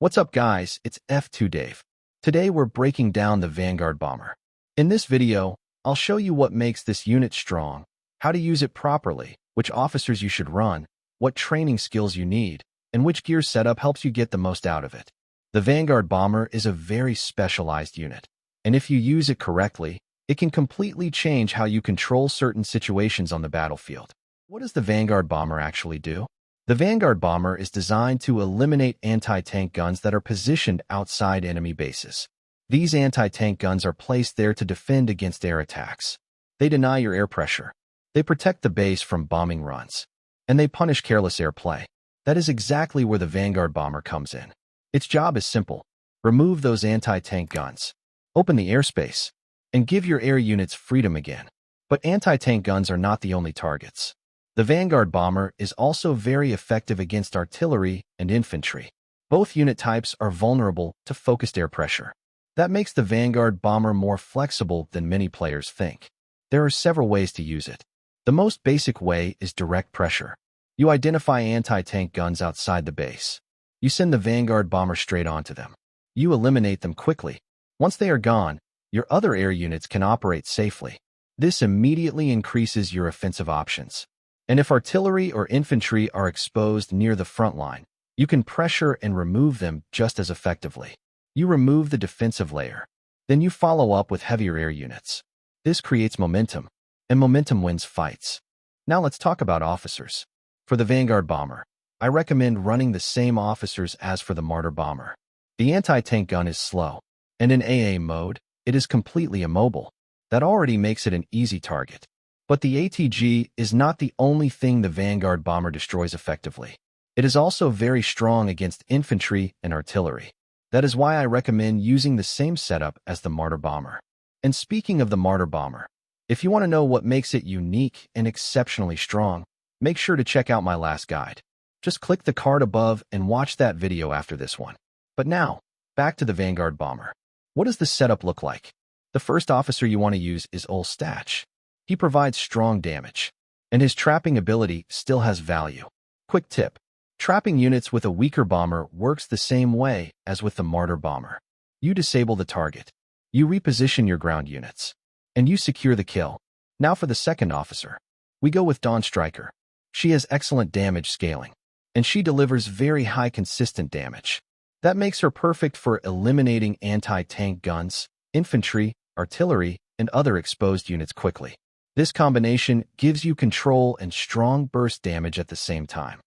What's up guys, it's F2 Dave. Today we're breaking down the Vanguard Bomber. In this video, I'll show you what makes this unit strong, how to use it properly, which officers you should run, what training skills you need, and which gear setup helps you get the most out of it. The Vanguard Bomber is a very specialized unit, and if you use it correctly, it can completely change how you control certain situations on the battlefield. What does the Vanguard Bomber actually do? The Vanguard Bomber is designed to eliminate anti-tank guns that are positioned outside enemy bases. These anti-tank guns are placed there to defend against air attacks. They deny your air pressure. They protect the base from bombing runs. And they punish careless airplay. That is exactly where the Vanguard Bomber comes in. Its job is simple. Remove those anti-tank guns. Open the airspace. And give your air units freedom again. But anti-tank guns are not the only targets. The Vanguard Bomber is also very effective against artillery and infantry. Both unit types are vulnerable to focused air pressure. That makes the Vanguard Bomber more flexible than many players think. There are several ways to use it. The most basic way is direct pressure. You identify anti-tank guns outside the base. You send the Vanguard Bomber straight onto them. You eliminate them quickly. Once they are gone, your other air units can operate safely. This immediately increases your offensive options. And if artillery or infantry are exposed near the front line, you can pressure and remove them just as effectively. You remove the defensive layer. Then you follow up with heavier air units. This creates momentum, and momentum wins fights. Now let's talk about officers. For the Vanguard Bomber, I recommend running the same officers as for the Martyr Bomber. The anti-tank gun is slow, and in AA mode, it is completely immobile. That already makes it an easy target. But the ATG is not the only thing the Vanguard Bomber destroys effectively. It is also very strong against infantry and artillery. That is why I recommend using the same setup as the Martyr Bomber. And speaking of the Martyr Bomber, if you want to know what makes it unique and exceptionally strong, make sure to check out my last guide. Just click the card above and watch that video after this one. But now, back to the Vanguard Bomber. What does the setup look like? The first officer you want to use is Ol Stach. He provides strong damage, and his trapping ability still has value. Quick tip. Trapping units with a weaker bomber works the same way as with the Martyr Bomber. You disable the target, you reposition your ground units, and you secure the kill. Now for the second officer. We go with Dawn Striker. She has excellent damage scaling, and she delivers very high consistent damage. That makes her perfect for eliminating anti-tank guns, infantry, artillery, and other exposed units quickly. This combination gives you control and strong burst damage at the same time.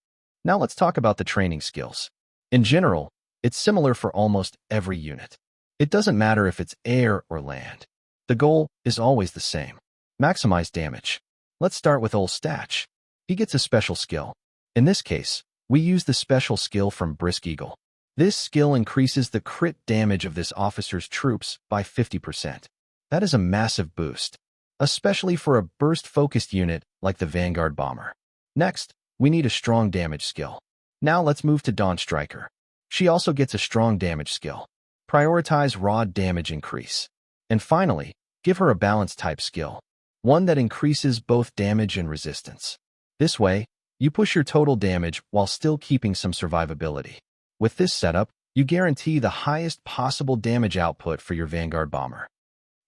Now let's talk about the training skills. In general, it's similar for almost every unit. It doesn't matter if it's air or land. The goal is always the same. Maximize damage. Let's start with Ol Stach. He gets a special skill. In this case, we use the special skill from Brisk Eagle. This skill increases the crit damage of this officer's troops by 50%. That is a massive boost, especially for a burst-focused unit like the Vanguard Bomber. Next, we need a strong damage skill. Now let's move to Dawn Striker. She also gets a strong damage skill. Prioritize raw damage increase. And finally, give her a balanced type skill, one that increases both damage and resistance. This way, you push your total damage while still keeping some survivability. With this setup, you guarantee the highest possible damage output for your Vanguard Bomber.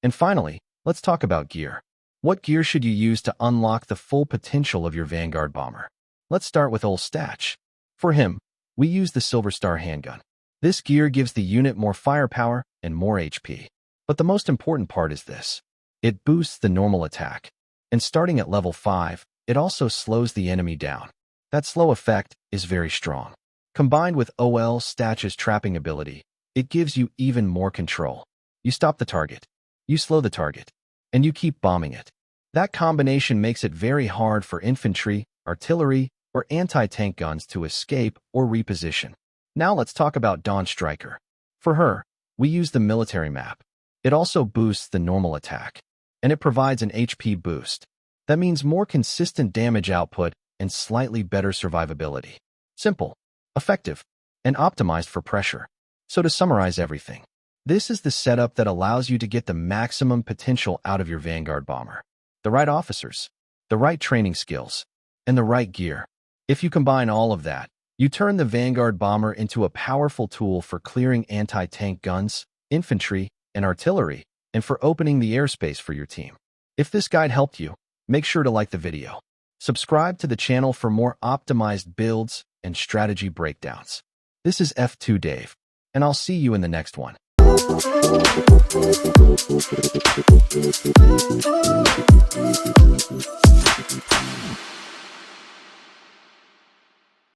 And finally, let's talk about gear. What gear should you use to unlock the full potential of your Vanguard Bomber? Let's start with Ol Stach. For him, we use the Silver Star handgun. This gear gives the unit more firepower and more HP. But the most important part is this. It boosts the normal attack. And starting at level 5, it also slows the enemy down. That slow effect is very strong. Combined with Ol Stach's trapping ability, it gives you even more control. You stop the target. You slow the target, and you keep bombing it. That combination makes it very hard for infantry, artillery, or anti-tank guns to escape or reposition. Now let's talk about Dawn Striker. For her, we use the military map. It also boosts the normal attack, and it provides an HP boost. That means more consistent damage output and slightly better survivability. Simple, effective, and optimized for pressure. So to summarize everything, this is the setup that allows you to get the maximum potential out of your Vanguard Bomber. The right officers, the right training skills, and the right gear. If you combine all of that, You turn the Vanguard Bomber into a powerful tool for clearing anti-tank guns, infantry, and artillery, and for opening the airspace for your team. If this guide helped you, make sure to like the video. Subscribe to the channel for more optimized builds and strategy breakdowns. This is F2 Dave, and I'll see you in the next one.